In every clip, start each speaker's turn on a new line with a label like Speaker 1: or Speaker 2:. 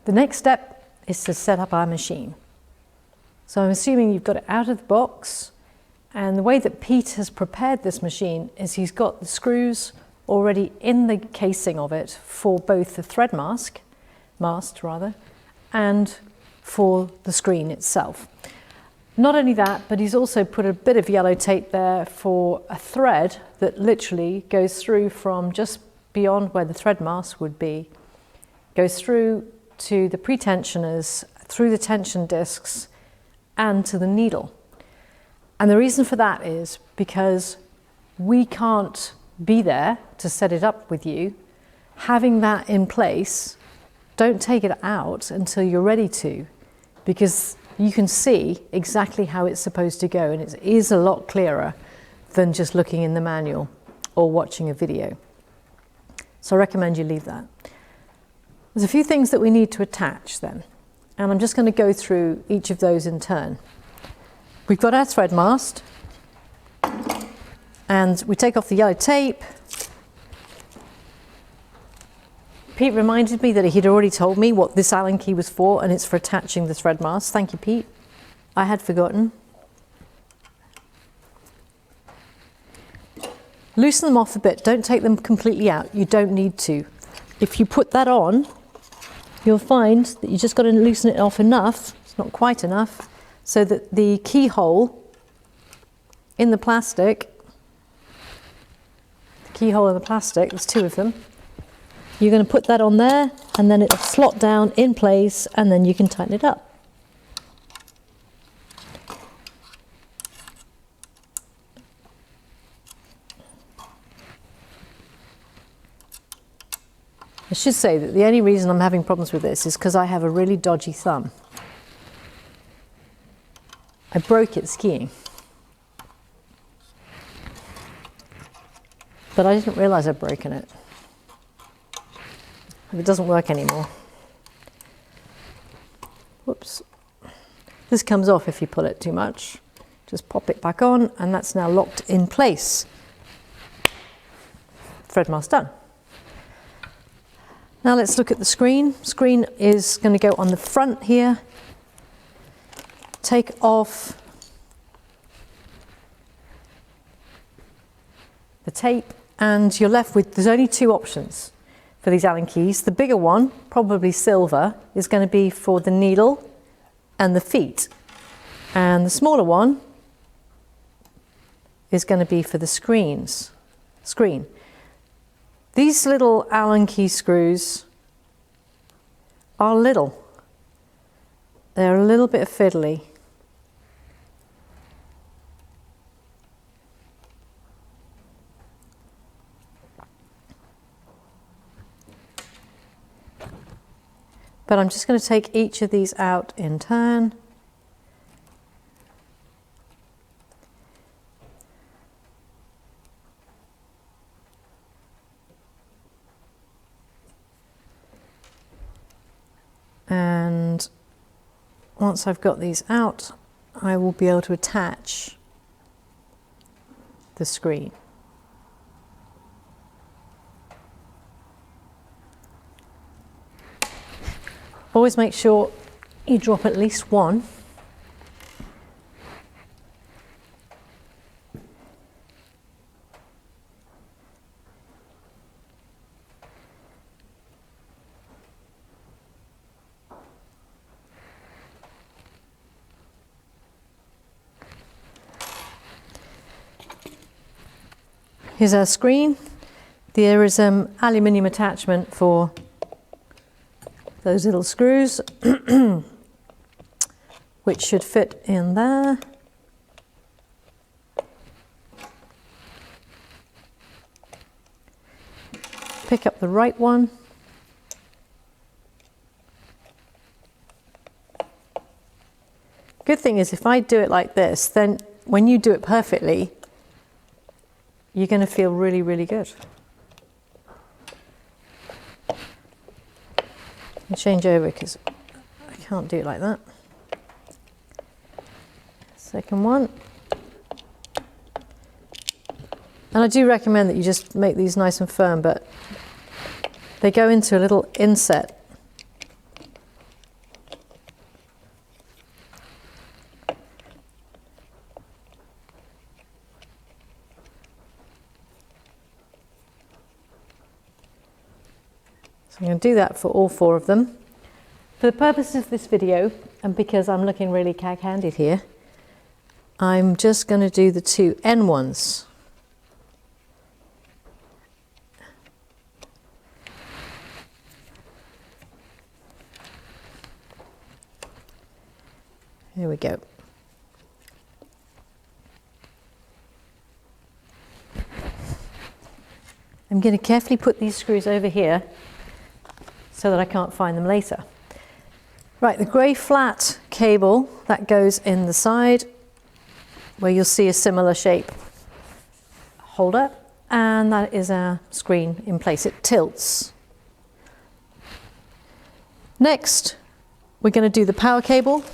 Speaker 1: The next step is to set up our machine. So I'm assuming you've got it out of the box, and the way that Pete has prepared this machine is he's got the screws already in the casing of it for both the thread mast and for the screen itself. Not only that, but he's also put a bit of yellow tape there for a thread that literally goes through from just beyond where the thread mast would be, goes through to the pre-tensioners, through the tension discs, and to the needle. And the reason for that is because we can't be there to set it up with you. Having that in place, don't take it out until you're ready to, because you can see exactly how it's supposed to go, and it is a lot clearer than just looking in the manual or watching a video. So I recommend you leave that. There's a few things that we need to attach then, and I'm just going to go through each of those in turn. We've got our thread mast, and we take off the yellow tape. Pete reminded me that he'd already told me what this Allen key was for, and it's for attaching the thread mast. Thank you, Pete. I had forgotten. Loosen them off a bit. Don't take them completely out. You don't need to. If you put that on, you'll find that you just got to loosen it off enough. It's not quite enough, so that the keyhole in the plastic, there's two of them, you're going to put that on there, and then it'll slot down in place, and then you can tighten it up. I should say that the only reason I'm having problems with this is because I have a really dodgy thumb. I broke it skiing. But I didn't realise I'd broken it. It doesn't work anymore. Whoops. This comes off if you pull it too much. Just pop it back on, and that's now locked in place. Thread mast done. Now let's look at the screen. Screen is going to go on the front here. Take off the tape, and you're left with, there's only two options for these Allen keys. The bigger one, probably silver, is going to be for the needle and the feet. And the smaller one is going to be for the screen. These little Allen key screws are little. They're a little bit fiddly. But I'm just going to take each of these out in turn. And once I've got these out, I will be able to attach the screen. Always make sure you drop at least one. Here's our screen. There is an aluminium attachment for those little screws, which should fit in there. Pick up the right one. Good thing is if I do it like this, then when you do it perfectly, you're going to feel really, really good. I'll change over because I can't do it like that. Second one. And I do recommend that you just make these nice and firm, but they go into a little inset I'm going to do that for all 4 of them. For the purposes of this video, and because I'm looking really cag-handed here, I'm just going to do the 2 end ones. Here we go. I'm going to carefully put these screws over here so that I can't find them later. Right, the grey flat cable, that goes in the side where you'll see a similar shape holder, and that is our screen in place. It tilts. Next, we're going to do the power cable,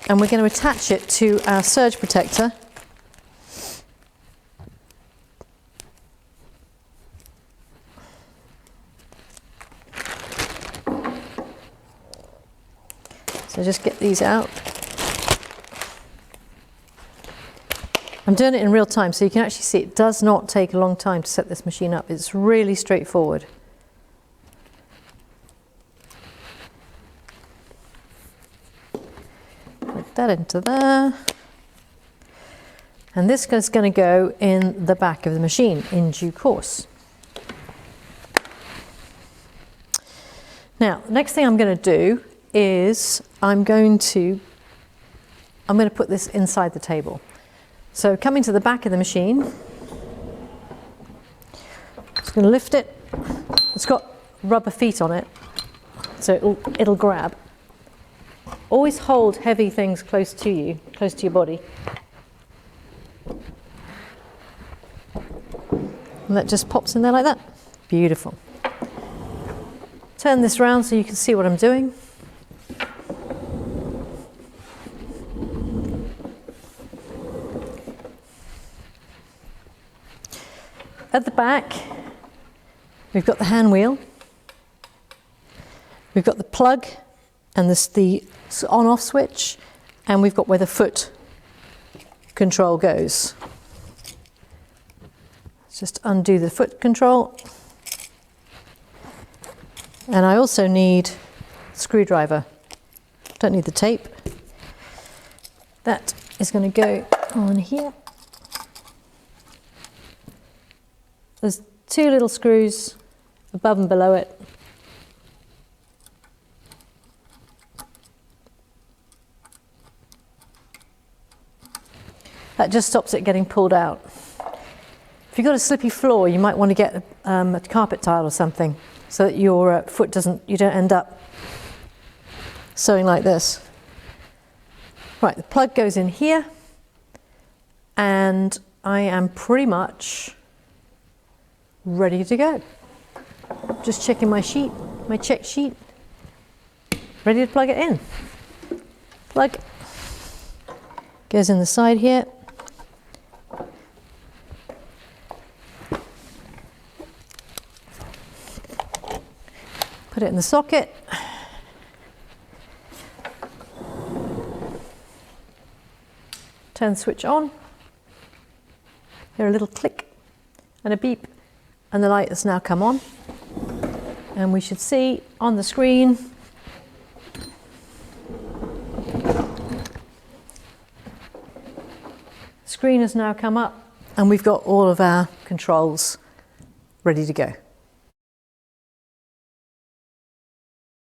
Speaker 1: and we're going to attach it to our surge protector. So just get these out. I'm doing it in real time, so you can actually see it does not take a long time to set this machine up. It's really straightforward. Put that into there. And this is going to go in the back of the machine in due course. Now, the next thing I'm going to do is I'm going to put this inside the table. So coming to the back of the machine, just going to lift it. It's got rubber feet on it, so it'll grab. Always hold heavy things close to you, close to your body. And that just pops in there like that. Beautiful. Turn this round so you can see what I'm doing. At the back, we've got the hand wheel, we've got the plug and the on-off switch, and we've got where the foot control goes. Let's just undo the foot control. And I also need a screwdriver. Don't need the tape. That is going to go on here. There's 2 little screws above and below it. That just stops it getting pulled out. If you've got a slippy floor, you might want to get a carpet tile or something so that your foot you don't end up sewing like this. Right, the plug goes in here, and I am pretty much ready to go. Just checking my sheet, my check sheet. Ready to plug it in. Plug goes in the side here. Put it in the socket. Turn the switch on. Hear a little click and a beep, and the light has now come on. And we should see on the screen screen has now come up, and we've got all of our controls ready to go.